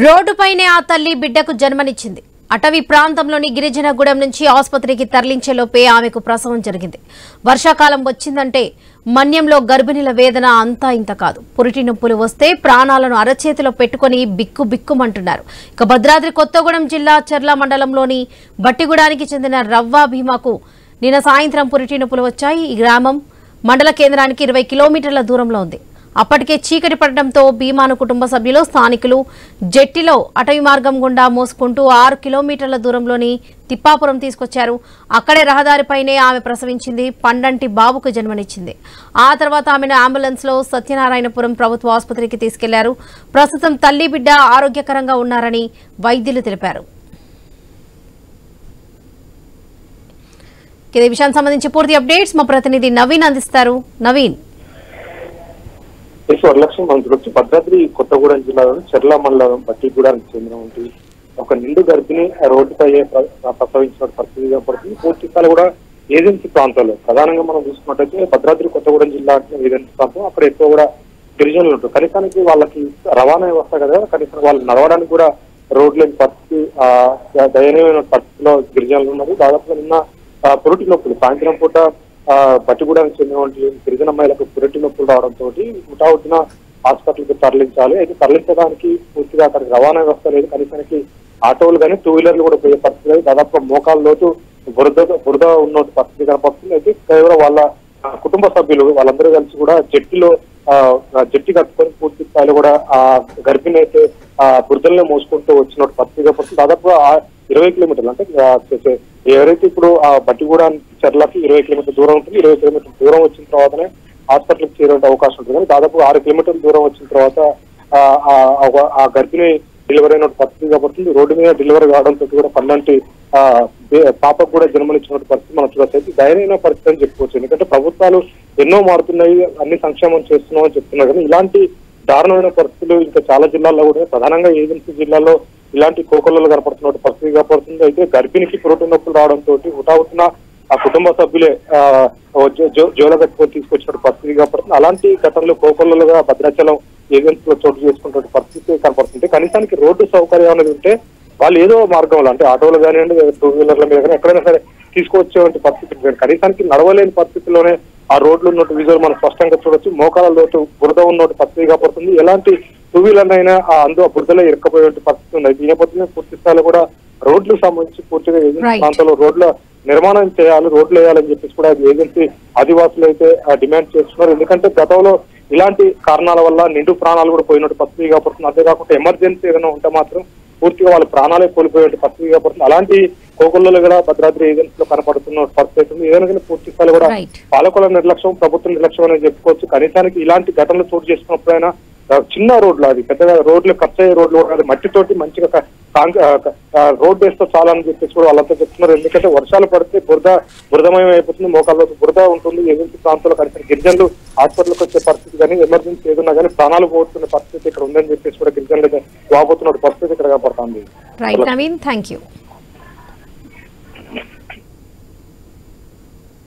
రోడ్డుపైనే ఆ తల్లి బిడ్డకు జన్మనిచ్చింది. అటవీ ప్రాంతంలోని గిరిజనగూడెం నుంచి ఆసుపత్రికి తరలించేలోపే ఆమెకు ప్రసవం జరిగింది. వర్షాకాలం వచ్చిందంటే మన్యంలో గర్భిణీల వేదన అంతా ఇంత కాదు. పురిటి నొప్పులు వస్తే ప్రాణాలను అరచేతిలో పెట్టుకుని బిక్కుబిక్కుమంటున్నారు. ఇక భద్రాద్రి కొత్తగూడెం జిల్లా చర్ల మండలంలోని బట్టిగూడానికి చెందిన రవ్వ భీమాకు నిన్న సాయంత్రం పురిటి నొప్పులు వచ్చాయి. ఈ గ్రామం మండల కేంద్రానికి 20 కిలోమీటర్ల దూరంలో ఉంది. అప్పటికే చీకటి పడడంతో భీమాను కుటుంబ సభ్యులు స్థానికులు జెట్టిలో అటవీ మార్గం గుండా మోసుకుంటూ 6 కిలోమీటర్ల దూరంలోని తిప్పాపురం తీసుకొచ్చారు. అక్కడే రహదారిపైనే ఆమె ప్రసవించింది. పండంటి బాబుకు జన్మనిచ్చింది. ఆ తర్వాత ఆమెను అంబులెన్స్లో సత్యనారాయణపురం ప్రభుత్వ ఆసుపత్రికి తీసుకెళ్లారు. ప్రస్తుతం తల్లి బిడ్డ ఆరోగ్యకరంగా ఉన్నారని వైద్యులు తెలిపారు. ఇదే విషయానికి సంబంధించి పూర్తి అప్డేట్స్ మా ప్రతినిధి నవీన్ అందిస్తారు. నవీన్, వరలక్ష్మి మంత్రులు భద్రాద్రి కొత్తగూడెం జిల్లాలోని చర్ల మండలం బట్టిగూడానికి చెందినటువంటి ఒక నిండు గర్భిణి రోడ్డుపై ప్రసవించిన పరిస్థితి ఏర్పడుతుంది. పూర్తి స్థాయి కూడా ఏజెన్సీ ప్రాంతాల్లో ప్రధానంగా మనం చూసుకున్నట్టయితే భద్రాద్రి కొత్తగూడెం జిల్లా ఏజెన్సీ ప్రాంతం అక్కడ ఎక్కువ కూడా గిరిజనులు ఉంటారు. కనీసానికి వాళ్ళకి రవాణా వ్యవస్థ కదా, కనీసం వాళ్ళు నడవడానికి కూడా రోడ్లు లేని పరిస్థితి, దయనీయమైన పరిస్థితిలో గిరిజనులు ఉన్నారు. దాదాపుగా నిన్న పురుటి నొప్పులు సాయంత్రం పూట బట్టిగూడానికి చెందినటువంటి గిరిజన అమ్మాయిలకు పురిటి నొప్పులు రావడంతో హుటాహుటిన హాస్పిటల్కి తరలించాలి. అయితే తరలించడానికి పూర్తిగా అక్కడికి రవాణా వ్యవస్థ లేదు. కనీసానికి ఆటోలు కానీ 2 వీలర్లు కూడా పోయే పరిస్థితి లేదు. దాదాపు మోకాల లోతు బురద ఉన్న పరిస్థితి కనపడుతుంది. అయితే కేవలం వాళ్ళ కుటుంబ సభ్యులు వాళ్ళందరూ కలిసి కూడా జట్టి కట్టుకొని పూర్తి స్థాయిలో కూడా ఆ గర్భిణి అయితే బురదలనే మోసుకుంటూ వచ్చిన పరిస్థితి కనపడుతుంది. దాదాపుగా 20 కిలోమీటర్లు అంటే ఎవరైతే ఇప్పుడు ఆ బట్టిగూడానికి చర్లకి 20 కిలోమీటర్ల దూరం ఉంటుంది. 20 కిలోమీటర్ల దూరం వచ్చిన తర్వాతనే హాస్పిటల్కి చేరే అవకాశం ఉంటుంది. కానీ దాదాపు 6 కిలోమీటర్ల దూరం వచ్చిన తర్వాత ఆ గర్భిణి డెలివరీ అయిన పరిస్థితి కాబట్టి రోడ్డు మీద డెలివరీ కావడంతో కూడా పన్నంటి పాపకు కూడా జన్మనిచ్చినటువంటి పరిస్థితి మనం చూడవచ్చు. దయనీయ పరిస్థితి అని చెప్పుకోవచ్చు. ఎందుకంటే ప్రభుత్వాలు ఎన్నో మారుతున్నాయి, అన్ని సంక్షేమం చేస్తున్నాం అని చెప్తున్నారు. కానీ ఇలాంటి దారుణమైన పరిస్థితులు ఇంకా చాలా జిల్లాల్లో కూడా, ప్రధానంగా ఏజెన్సీ జిల్లాలో ఇలాంటి కోకొల్లలు కనపడుతున్న పరిస్థితి కనపడుతుంది. అయితే గర్భిణికి పురుటి నొప్పులు రావడంతో హుటాహుటిన ఆ కుటుంబ సభ్యులే జోల కట్టుకొని తీసుకొచ్చిన పరిస్థితి కనపడుతుంది. అలాంటి ఘటనలు కోకొల్లలుగా భద్రాచలం ఏజెన్సీలో చోటు చేసుకున్న పరిస్థితి కనపడుతుంది. కనీసానికి రోడ్డు సౌకర్యం అనేది ఉంటే వాళ్ళు ఏదో మార్గంలో అంటే ఆటోలు కానివ్వండి, 2 వీలర్ల మీద కానీ ఎక్కడైనా సరే తీసుకొచ్చేటువంటి పరిస్థితి, కనీసానికి నడవలేని పరిస్థితిలోనే ఆ రోడ్లు ఉన్నట్టు విజువల్ మనం స్పష్టంగా చూడొచ్చు. మోకాల లోతు బురద ఉన్నట్టు పరిస్థితి కనపడుతుంది. ఎలాంటి 2 వీలర్నైనా ఆ బురదలో ఇరుక్కపోయే పరిస్థితి ఉంది. ఈ నేపథ్యంలో పూర్తి స్థాయిలో కూడా రోడ్లకు సంబంధించి పూర్తిగా ఏజెన్సీ ప్రాంతాల్లో రోడ్ల నిర్మాణం చేయాలి, రోడ్లు వేయాలని చెప్పేసి కూడా ఏజెన్సీ ఆదివాసులు అయితే డిమాండ్ చేస్తున్నారు. ఎందుకంటే గతంలో ఇలాంటి కారణాల వల్ల నిండు ప్రాణాలు కూడా పోయినట్టు పరిస్థితి కనపడుతుంది. అంతేకాకుండా ఎమర్జెన్సీ ఏదైనా ఉంటే మాత్రం పూర్తిగా వాళ్ళ ప్రాణాలే కోల్పోయే పరిస్థితి కనపడుతుంది. అలాంటి కోకొల్లలు కూడా భద్రాద్రి ఏజెన్సీలో కనపడుతున్న పరిస్థితి ఉంది. ఏదైనా పూర్తి స్థాయిలో కూడా పాలకుల నిర్లక్ష్యం, ప్రభుత్వం నిర్లక్ష్యం అని చెప్పుకోవచ్చు. కనీసానికి ఇలాంటి ఘటనలు చోటు చేసుకున్నప్పుడైనా చిన్న రోడ్లు, అది పెద్దగా రోడ్లు ఖర్చు అయ్యే రోడ్లు కూడా మట్టితోటి మంచిగా రోడ్ వేస్తే చాలా అని చెప్పేసి కూడా వాళ్ళంతా చెప్తున్నారు. ఎందుకంటే వర్షాలు పడితే బురదమయం అయిపోతుంది, మోకాల్లో బురద ఉంటుంది. ఏజెన్సీ ప్రాంతంలో కనీసం గిరిజనులు హాస్పిటల్కి వచ్చే పరిస్థితి కానీ ఎమర్జెన్సీ ఏదన్నా కానీ ప్రాణాలు పోతున్న పరిస్థితి ఇక్కడ ఉందని చెప్పేసి కూడా గిరిజనులు వాపోతున్న పరిస్థితి ఇక్కడ కనపడుతుంది. Right Naveen, thank you.